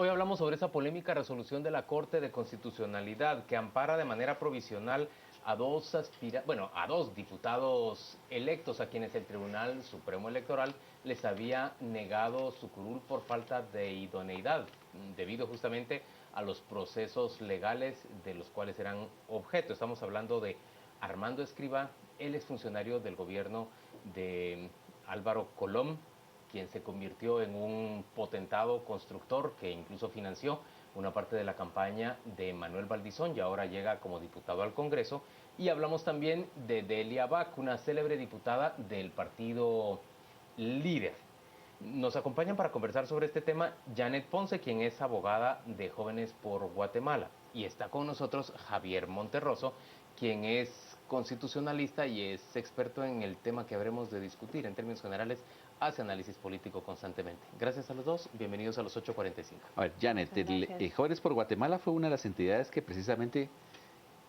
Hoy hablamos sobre esa polémica resolución de la Corte de Constitucionalidad que ampara de manera provisional a a dos diputados electos a quienes el Tribunal Supremo Electoral les había negado su curul por falta de idoneidad, debido justamente a los procesos legales de los cuales eran objeto. Estamos hablando de Armando Escrivá, el exfuncionario del gobierno de Álvaro Colom, quien se convirtió en un potentado constructor que incluso financió una parte de la campaña de Manuel Valdizón y ahora llega como diputado al Congreso. Y hablamos también de Delia Bac, una célebre diputada del partido Líder. Nos acompañan para conversar sobre este tema Janet Ponce, quien es abogada de Jóvenes por Guatemala. Y está con nosotros Javier Monterroso, quien es constitucionalista y es experto en el tema que habremos de discutir. En términos generales, hace análisis político constantemente. Gracias a los dos, bienvenidos a los 8:45. A ver, Janet, Jóvenes por Guatemala fue una de las entidades que precisamente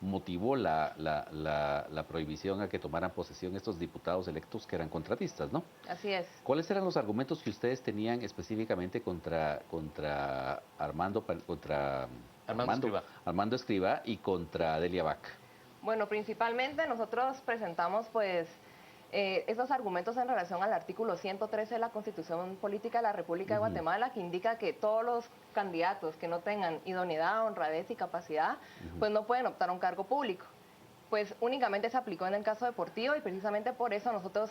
motivó la prohibición a que tomaran posesión estos diputados electos que eran contratistas, ¿no? Así es. ¿Cuáles eran los argumentos que ustedes tenían específicamente contra Armando Escrivá y contra Delia Bac? Bueno, principalmente nosotros presentamos esos argumentos en relación al artículo 113 de la Constitución Política de la República de Guatemala, que indica que todos los candidatos que no tengan idoneidad, honradez y capacidad, pues no pueden optar a un cargo público. Pues únicamente se aplicó en el caso deportivo y precisamente por eso nosotros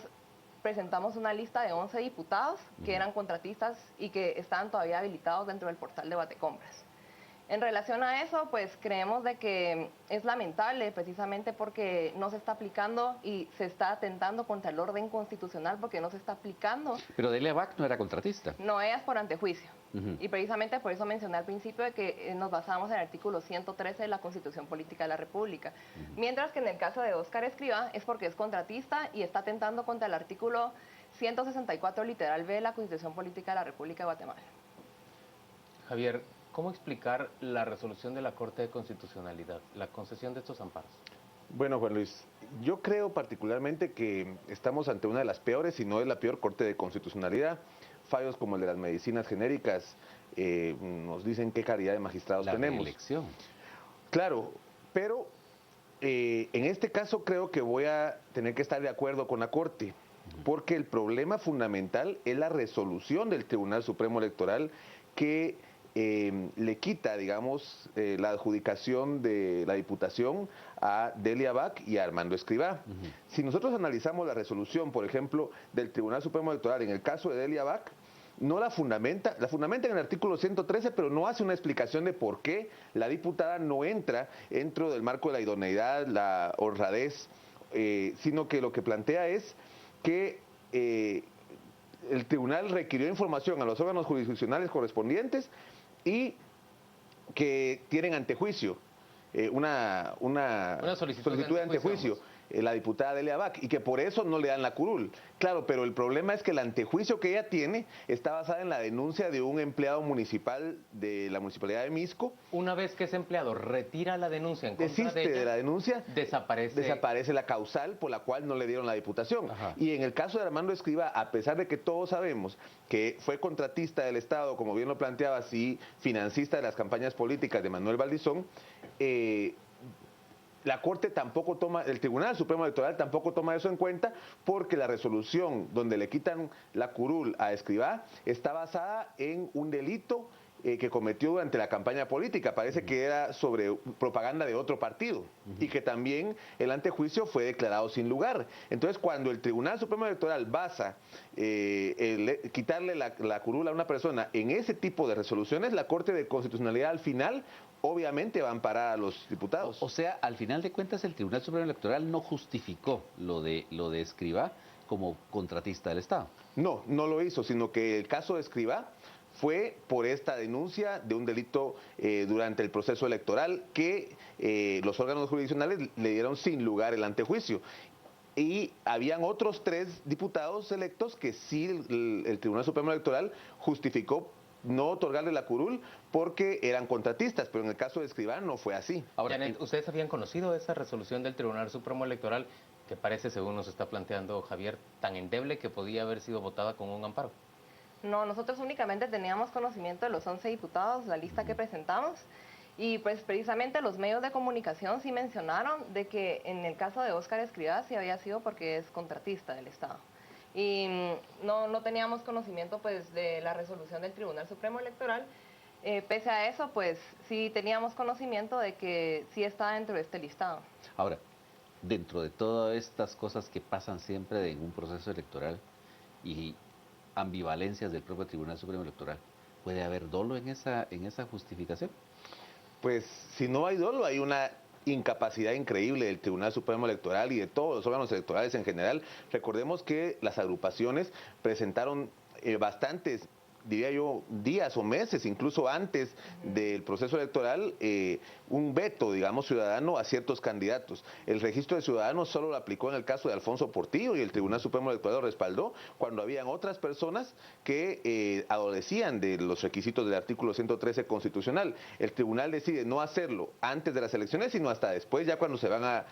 presentamos una lista de 11 diputados que eran contratistas y que estaban todavía habilitados dentro del portal de Batecompras. En relación a eso, pues creemos de que es lamentable precisamente porque no se está aplicando y se está atentando contra el orden constitucional porque no se está aplicando. Pero Delia Bac no era contratista. No, ella es por antejuicio. Y precisamente por eso mencioné al principio de que nos basamos en el artículo 113 de la Constitución Política de la República. Mientras que en el caso de Óscar Escrivá es porque es contratista y está atentando contra el artículo 164 literal B de la Constitución Política de la República de Guatemala. Javier, ¿cómo explicar la resolución de la Corte de Constitucionalidad, la concesión de estos amparos? Bueno, Juan Luis, yo creo particularmente que estamos ante una de las peores, si no es la peor Corte de Constitucionalidad. Fallos como el de las medicinas genéricas nos dicen qué calidad de magistrados tenemos. La elección. Claro, pero en este caso creo que voy a tener que estar de acuerdo con la Corte, porque el problema fundamental es la resolución del Tribunal Supremo Electoral que le quita, digamos, la adjudicación de la diputación a Delia Bac y a Armando Escrivá. Si nosotros analizamos la resolución, por ejemplo, del Tribunal Supremo Electoral en el caso de Delia Bac, no la fundamenta en el artículo 113, pero no hace una explicación de por qué la diputada no entra dentro del marco de la idoneidad, la honradez, sino que lo que plantea es que el tribunal requirió información a los órganos jurisdiccionales correspondientes y que tienen antejuicio, una solicitud de antejuicio, la diputada Delia Bac, y que por eso no le dan la curul. Claro, pero el problema es que el antejuicio que ella tiene está basada en la denuncia de un empleado municipal de la Municipalidad de Misco. Una vez que ese empleado retira la denuncia en contra de ella, la denuncia, desaparece la causal por la cual no le dieron la diputación. Ajá. Y en el caso de Armando Escrivá, a pesar de que todos sabemos que fue contratista del Estado, como bien lo planteabas, y financista de las campañas políticas de Manuel Valdizón, la Corte tampoco toma, el Tribunal Supremo Electoral tampoco toma eso en cuenta, porque la resolución donde le quitan la curul a Escrivá está basada en un delito que cometió durante la campaña política. Parece que era sobre propaganda de otro partido y que también el antejuicio fue declarado sin lugar. Entonces, cuando el Tribunal Supremo Electoral basa quitarle la curul a una persona en ese tipo de resoluciones, la Corte de Constitucionalidad al final obviamente va a amparar a los diputados. O sea, al final de cuentas el Tribunal Supremo Electoral no justificó lo de Escrivá como contratista del Estado. No, no lo hizo, sino que el caso de Escrivá fue por esta denuncia de un delito durante el proceso electoral que los órganos jurisdiccionales le dieron sin lugar el antejuicio. Y habían otros 3 diputados electos que sí el Tribunal Supremo Electoral justificó no otorgarle la curul porque eran contratistas, pero en el caso de Escrivá no fue así. Ahora, Janet, ¿ustedes habían conocido esa resolución del Tribunal Supremo Electoral que parece, según nos está planteando Javier, tan endeble que podía haber sido votada con un amparo? No, nosotros únicamente teníamos conocimiento de los 11 diputados, la lista que presentamos, y pues precisamente los medios de comunicación sí mencionaron de que en el caso de Óscar Escrivá sí había sido porque es contratista del Estado. Y no teníamos conocimiento pues de la resolución del Tribunal Supremo Electoral. Pese a eso, pues sí teníamos conocimiento de que sí está dentro de este listado. Ahora, dentro de todas estas cosas que pasan siempre en un proceso electoral y ambivalencias del propio Tribunal Supremo Electoral, ¿puede haber dolo en esa justificación? Pues si no hay dolo, hay una incapacidad increíble del Tribunal Supremo Electoral y de todos los órganos electorales en general. Recordemos que las agrupaciones presentaron bastantes, diría yo, días o meses, incluso antes del proceso electoral, un veto, digamos, ciudadano a ciertos candidatos. El registro de ciudadanos solo lo aplicó en el caso de Alfonso Portillo y el Tribunal Supremo Electoral lo respaldó cuando habían otras personas que adolecían de los requisitos del artículo 113 constitucional. El tribunal decide no hacerlo antes de las elecciones, sino hasta después, ya cuando se van a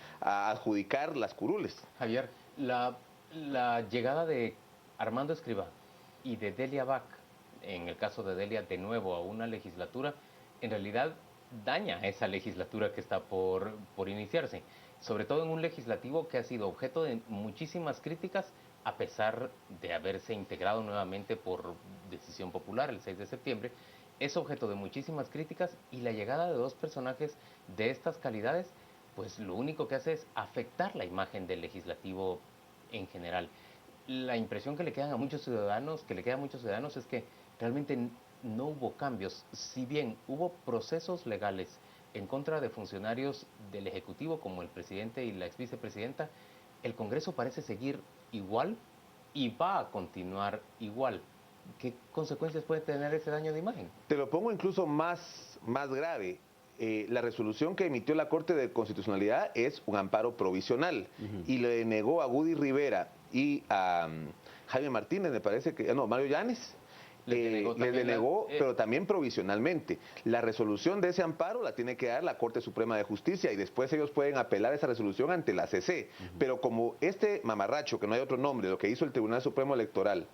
adjudicar las curules. Javier, la llegada de Armando Escrivá y de Delia Bach, en el caso de Delia, de nuevo a una legislatura, en realidad daña esa legislatura que está por iniciarse, sobre todo en un legislativo que ha sido objeto de muchísimas críticas, a pesar de haberse integrado nuevamente por decisión popular el 6 de septiembre, es objeto de muchísimas críticas, y la llegada de dos personajes de estas calidades, pues lo único que hace es afectar la imagen del legislativo en general. La impresión que le queda a muchos ciudadanos es que realmente no hubo cambios. Si bien hubo procesos legales en contra de funcionarios del Ejecutivo, como el presidente y la ex vicepresidenta, el Congreso parece seguir igual y va a continuar igual. ¿Qué consecuencias puede tener ese daño de imagen? Te lo pongo incluso más grave. La resolución que emitió la Corte de Constitucionalidad es un amparo provisional y le negó a Woody Rivera y a Jaime Martínez, me parece que, no, Mario Llanes, les denegó, pero también provisionalmente. La resolución de ese amparo la tiene que dar la Corte Suprema de Justicia y después ellos pueden apelar esa resolución ante la CC. Pero como este mamarracho, que no hay otro nombre, lo que hizo el Tribunal Supremo Electoral,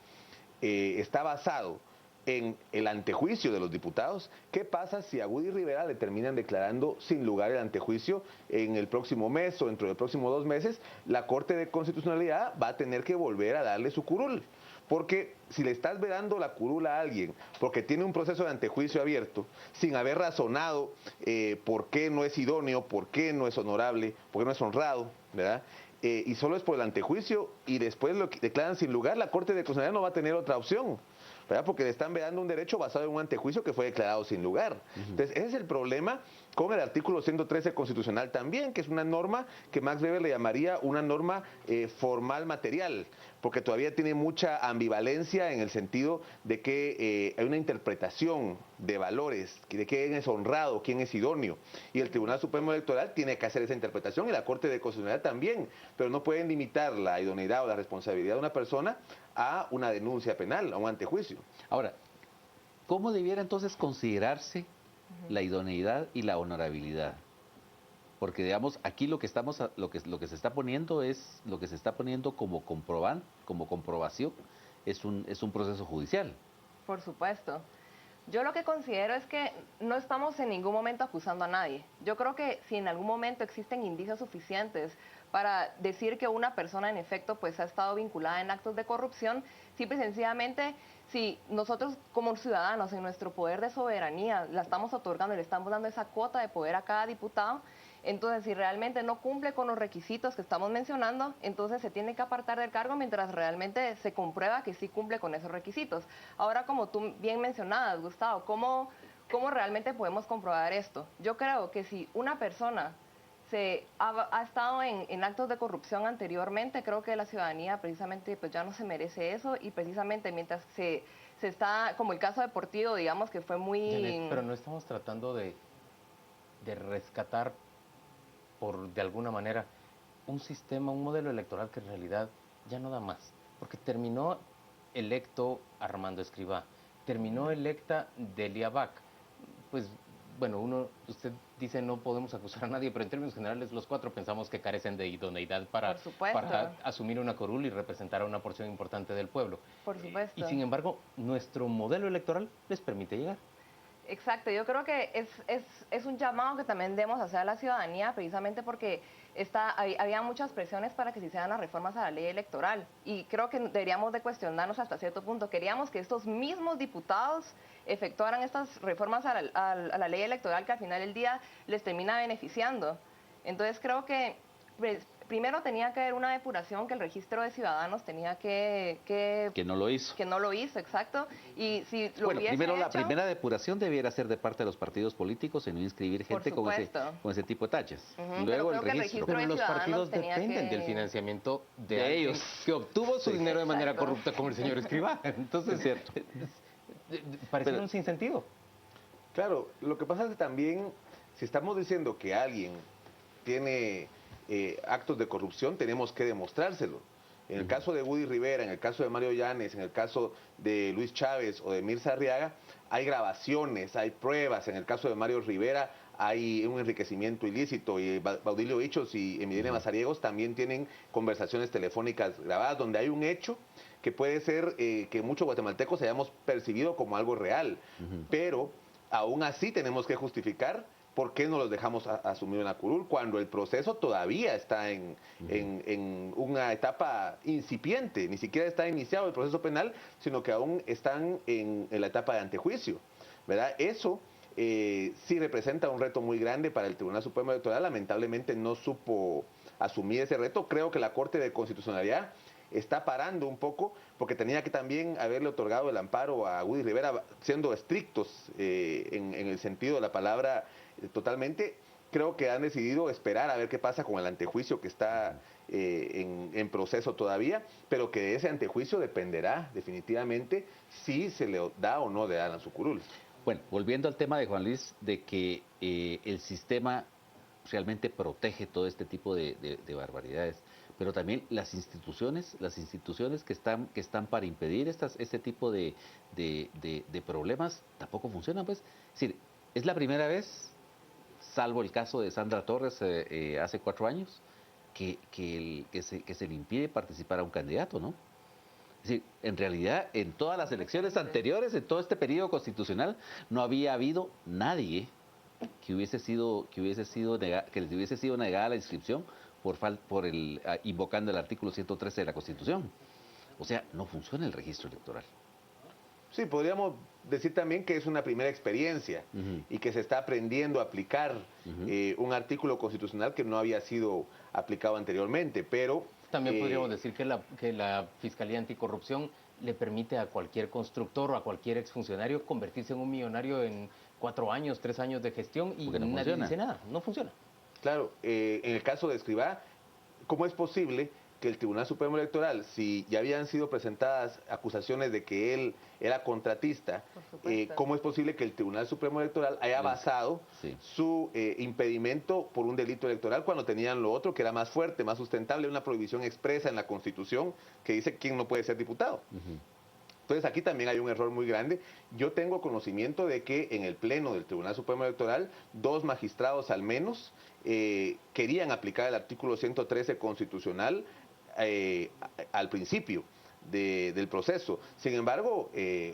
está basado en el antejuicio de los diputados, ¿qué pasa si a Woody Rivera le terminan declarando sin lugar el antejuicio en el próximo mes o dentro del próximo 2 meses? La Corte de Constitucionalidad va a tener que volver a darle su curul. Porque si le estás vedando la curul a alguien porque tiene un proceso de antejuicio abierto, sin haber razonado por qué no es idóneo, por qué no es honorable, por qué no es honrado, ¿verdad? Y solo es por el antejuicio y después lo declaran sin lugar, la Corte de Constitucionalidad no va a tener otra opción, ¿verdad? Porque le están vedando un derecho basado en un antejuicio que fue declarado sin lugar. Entonces, ese es el problema con el artículo 113 constitucional también, que es una norma que Max Weber le llamaría una norma formal material, porque todavía tiene mucha ambivalencia en el sentido de que hay una interpretación de valores, de quién es honrado, quién es idóneo, y el Tribunal Supremo Electoral tiene que hacer esa interpretación y la Corte de Constitucionalidad también, pero no pueden limitar la idoneidad o la responsabilidad de una persona a una denuncia penal, a un antejuicio. Ahora, ¿cómo debiera entonces considerarse la idoneidad y la honorabilidad? Porque digamos, aquí lo que se está poniendo como comprobación es un proceso judicial. Por supuesto. Yo lo que considero es que no estamos en ningún momento acusando a nadie. Yo creo que si en algún momento existen indicios suficientes para decir que una persona en efecto pues ha estado vinculada en actos de corrupción, simple y sencillamente, si nosotros como ciudadanos en nuestro poder de soberanía la estamos otorgando y le estamos dando esa cuota de poder a cada diputado, entonces si realmente no cumple con los requisitos que estamos mencionando, entonces se tiene que apartar del cargo mientras realmente se comprueba que sí cumple con esos requisitos. Ahora, como tú bien mencionabas, Gustavo, ¿cómo realmente podemos comprobar esto? Yo creo que si una persona ha estado en actos de corrupción anteriormente, creo que la ciudadanía precisamente pues ya no se merece eso, y precisamente mientras se está, como el caso deportivo, digamos que fue muy... Janet, pero no estamos tratando de rescatar de alguna manera un sistema, un modelo electoral que en realidad ya no da más, porque terminó electo Armando Escrivá, terminó electa Delia Bach, pues bueno, usted dice no podemos acusar a nadie, pero en términos generales los cuatro pensamos que carecen de idoneidad Por supuesto. para asumir una curul y representar a una porción importante del pueblo. Por supuesto. Y sin embargo, nuestro modelo electoral les permite llegar. Exacto, yo creo que es un llamado que también debemos hacer a la ciudadanía, precisamente porque había muchas presiones para que se hicieran las reformas a la ley electoral, y creo que deberíamos de cuestionarnos hasta cierto punto. Queríamos que estos mismos diputados efectuaran estas reformas a la ley electoral, que al final del día les termina beneficiando. Entonces creo que pues, primero tenía que haber una depuración, que el registro de ciudadanos tenía que no lo hizo. Que no lo hizo, exacto. Y si lo Bueno, hubiese primero la hecho, primera depuración debiera ser de parte de los partidos políticos en no inscribir gente con ese tipo de tachas. Ujú, Luego pero el creo que el registro. registro Pero de los ciudadanos partidos tenía dependen que- del financiamiento de De alguien ellos. que obtuvo su dinero de manera Exacto. corrupta, como el señor Escrivá. Entonces, Es cierto. pareciera Pero- un sinsentido. Claro, lo que pasa es que también, si estamos diciendo que alguien tiene actos de corrupción, tenemos que demostrárselo. En el caso de Woody Rivera, en el caso de Mario Llanes, en el caso de Luis Chávez o de Mirza Arriaga, hay grabaciones, hay pruebas. En el caso de Mario Rivera hay un enriquecimiento ilícito, y Baudilio Hichos y Emiliana Mazariegos también tienen conversaciones telefónicas grabadas donde hay un hecho que puede ser que muchos guatemaltecos hayamos percibido como algo real, pero aún así tenemos que justificar por qué no los dejamos asumir una curul cuando el proceso todavía está en una etapa incipiente, ni siquiera está iniciado el proceso penal, sino que aún están en la etapa de antejuicio, ¿verdad? Eso sí representa un reto muy grande para el Tribunal Supremo Electoral. Lamentablemente no supo asumir ese reto. Creo que la Corte de Constitucionalidad está parando un poco, porque tenía que también haberle otorgado el amparo a Woody Rivera, siendo estrictos en el sentido de la palabra totalmente. Creo que han decidido esperar a ver qué pasa con el antejuicio que está en proceso todavía, pero que de ese antejuicio dependerá definitivamente si se le da o no de Alan Sucurul. Bueno, volviendo al tema de Juan Luis, de que el sistema realmente protege todo este tipo de barbaridades, pero también las instituciones que están para impedir este tipo de problemas tampoco funcionan, pues. Es decir, es la primera vez, salvo el caso de Sandra Torres hace 4 años, que se le impide participar a un candidato, ¿no? Es decir, en realidad, en todas las elecciones anteriores, en todo este periodo constitucional, no había habido nadie que le hubiese sido negada la inscripción invocando el artículo 113 de la Constitución. O sea, no funciona el registro electoral. Sí, podríamos decir también que es una primera experiencia y que se está aprendiendo a aplicar un artículo constitucional que no había sido aplicado anteriormente, pero... También podríamos decir que la Fiscalía Anticorrupción le permite a cualquier constructor o a cualquier exfuncionario convertirse en un millonario en 4 años, 3 años de gestión y no nadie funciona. dice nada, no funciona. Claro, en el caso de Escrivá, ¿cómo es posible que el Tribunal Supremo Electoral, si ya habían sido presentadas acusaciones de que él era contratista, cómo es posible que el Tribunal Supremo Electoral haya basado su impedimento por un delito electoral cuando tenían lo otro que era más fuerte, más sustentable, una prohibición expresa en la Constitución que dice quién no puede ser diputado? Entonces aquí también hay un error muy grande. Yo tengo conocimiento de que en el Pleno del Tribunal Supremo Electoral, 2 magistrados al menos querían aplicar el artículo 113 constitucional al principio del proceso. Sin embargo,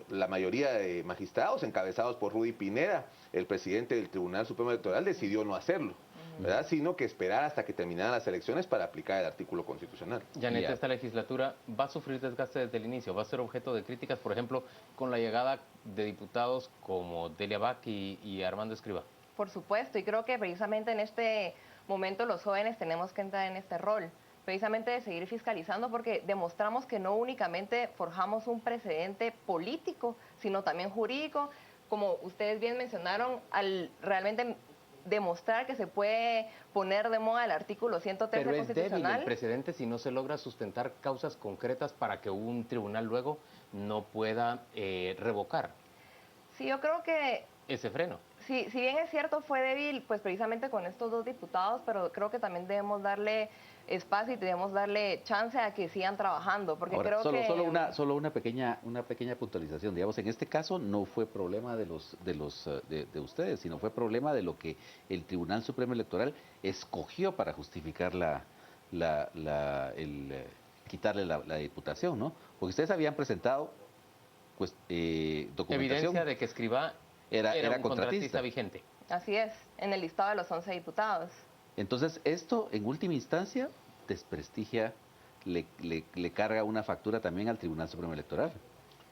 la mayoría de magistrados, encabezados por Rudy Pineda, el presidente del Tribunal Supremo Electoral, decidió no hacerlo, ¿verdad? Sino que esperar hasta que terminaran las elecciones para aplicar el artículo constitucional. Janet, esta legislatura va a sufrir desgaste desde el inicio, va a ser objeto de críticas, por ejemplo, con la llegada de diputados como Delia Bach y Armando Escrivá. Por supuesto, y creo que precisamente en este momento los jóvenes tenemos que entrar en este rol, precisamente de seguir fiscalizando, porque demostramos que no únicamente forjamos un precedente político, sino también jurídico, como ustedes bien mencionaron, al realmente demostrar que se puede poner de moda el artículo 113 Pero es débil constitucional. el precedente si no se logra sustentar causas concretas para que un tribunal luego no pueda revocar Sí, yo creo que ese freno. sí, si bien es cierto, fue débil, pues precisamente con estos 2 diputados, pero creo que también debemos darle espacio y debemos darle chance a que sigan trabajando, porque Ahora, creo que... solo una pequeña puntualización. Digamos, en este caso no fue problema de ustedes, sino fue problema de lo que el Tribunal Supremo Electoral escogió para justificar quitarle la diputación, ¿no? Porque ustedes habían presentado pues documentación. Evidencia de que Escrivá Era un contratista vigente. Así es, en el listado de los 11 diputados. Entonces, esto en última instancia desprestigia, le carga una factura también al Tribunal Supremo Electoral.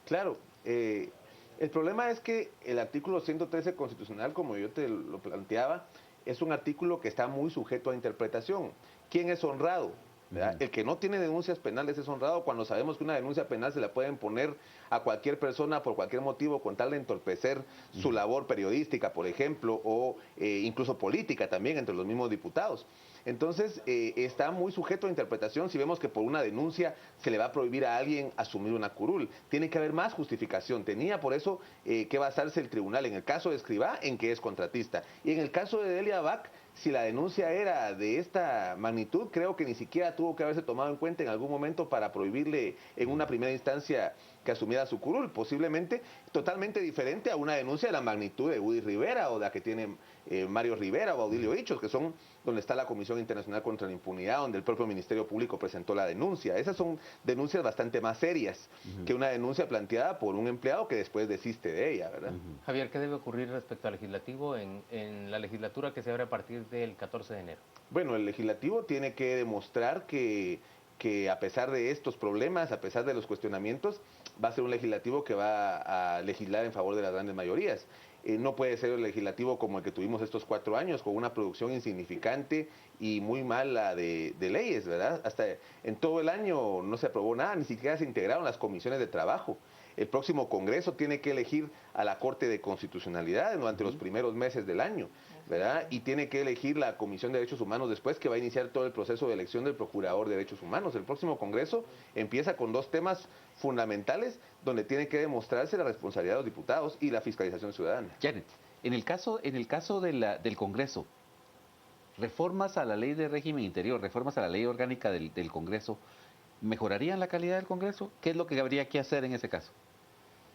Claro, el problema es que el artículo 113 constitucional, como yo te lo planteaba, es un artículo que está muy sujeto a interpretación. ¿Quién es honrado? ¿Verdad? El que no tiene denuncias penales es honrado cuando sabemos que una denuncia penal se la pueden poner a cualquier persona por cualquier motivo con tal de entorpecer su labor periodística, por ejemplo, o incluso política también entre los mismos diputados. Entonces, está muy sujeto a interpretación si vemos que por una denuncia se le va a prohibir a alguien asumir una curul. Tiene que haber más justificación. Tenía por eso que basarse el tribunal, en el caso de Escrivá, en que es contratista. Y en el caso de Delia Bach, si la denuncia era de esta magnitud, creo que ni siquiera tuvo que haberse tomado en cuenta en algún momento para prohibirle en una primera instancia que asumiera su curul, posiblemente totalmente diferente a una denuncia de la magnitud de Woody Rivera o de la que tiene Mario Rivera o Baudilio Hichos, que son donde está la Comisión Internacional contra la Impunidad, donde el propio Ministerio Público presentó la denuncia. Esas son denuncias bastante más serias que una denuncia planteada por un empleado que después desiste de ella, ¿verdad? Javier, ¿qué debe ocurrir respecto al legislativo en la legislatura que se abre a partir del 14 de enero? Bueno, el legislativo tiene que demostrar que a pesar de estos problemas, a pesar de los cuestionamientos, va a ser un legislativo que va a legislar en favor de las grandes mayorías. No puede ser el legislativo como el que tuvimos estos 4 años, con una producción insignificante y muy mala de leyes, ¿verdad? Hasta en todo el año no se aprobó nada, ni siquiera se integraron las comisiones de trabajo. El próximo Congreso tiene que elegir a la Corte de Constitucionalidad durante los primeros meses del año, ¿verdad? Y tiene que elegir la Comisión de Derechos Humanos después, que va a iniciar todo el proceso de elección del Procurador de Derechos Humanos. El próximo Congreso empieza con 2 temas fundamentales donde tiene que demostrarse la responsabilidad de los diputados y la fiscalización ciudadana. Janet, en el caso del Congreso, reformas a la ley de régimen interior, reformas a la ley orgánica del Congreso, ¿mejorarían la calidad del Congreso? ¿Qué es lo que habría que hacer en ese caso?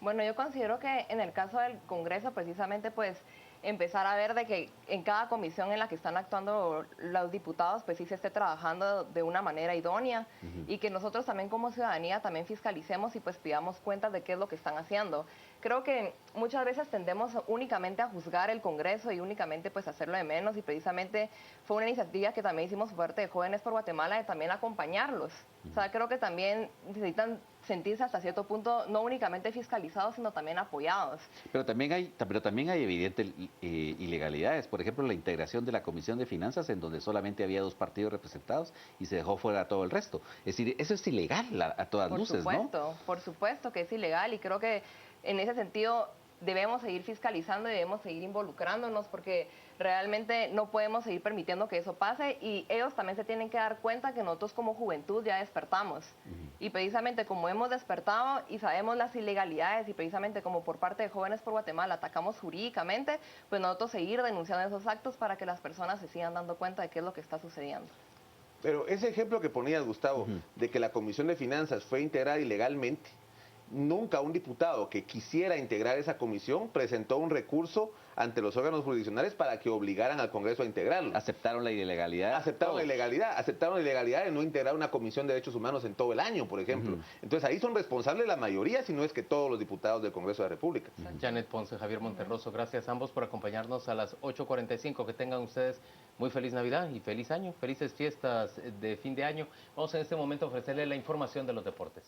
Bueno, yo considero que en el caso del Congreso, precisamente, pues empezar a ver de que en cada comisión en la que están actuando los diputados, pues sí se esté trabajando de una manera idónea y que nosotros también como ciudadanía también fiscalicemos y pues pidamos cuentas de qué es lo que están haciendo. Creo que muchas veces tendemos únicamente a juzgar el Congreso y únicamente pues hacerlo de menos y precisamente fue una iniciativa que también hicimos por parte de Jóvenes por Guatemala de también acompañarlos. O sea, creo que también necesitan sentirse hasta cierto punto no únicamente fiscalizados, sino también apoyados. Pero también hay evidentes ilegalidades. Por ejemplo, la integración de la Comisión de Finanzas, en donde solamente había 2 partidos representados y se dejó fuera todo el resto. Es decir, eso es ilegal a todas luces, ¿no? Por supuesto que es ilegal y creo que en ese sentido debemos seguir fiscalizando y debemos seguir involucrándonos porque realmente no podemos seguir permitiendo que eso pase y ellos también se tienen que dar cuenta que nosotros como juventud ya despertamos y precisamente como hemos despertado y sabemos las ilegalidades y precisamente como por parte de Jóvenes por Guatemala atacamos jurídicamente, pues nosotros seguir denunciando esos actos para que las personas se sigan dando cuenta de qué es lo que está sucediendo. Pero ese ejemplo que ponías, Gustavo, de que la Comisión de Finanzas fue integrada ilegalmente, nunca un diputado que quisiera integrar esa comisión presentó un recurso ante los órganos jurisdiccionales para que obligaran al Congreso a integrarlo. Aceptaron la ilegalidad. Aceptaron la ilegalidad de no integrar una comisión de derechos humanos en todo el año, por ejemplo. Entonces ahí son responsables la mayoría, si no es que todos los diputados del Congreso de la República. Janet Ponce, Javier Monterroso, gracias a ambos por acompañarnos a las 8:45. Que tengan ustedes muy feliz Navidad y feliz año, felices fiestas de fin de año. Vamos en este momento a ofrecerle la información de los deportes.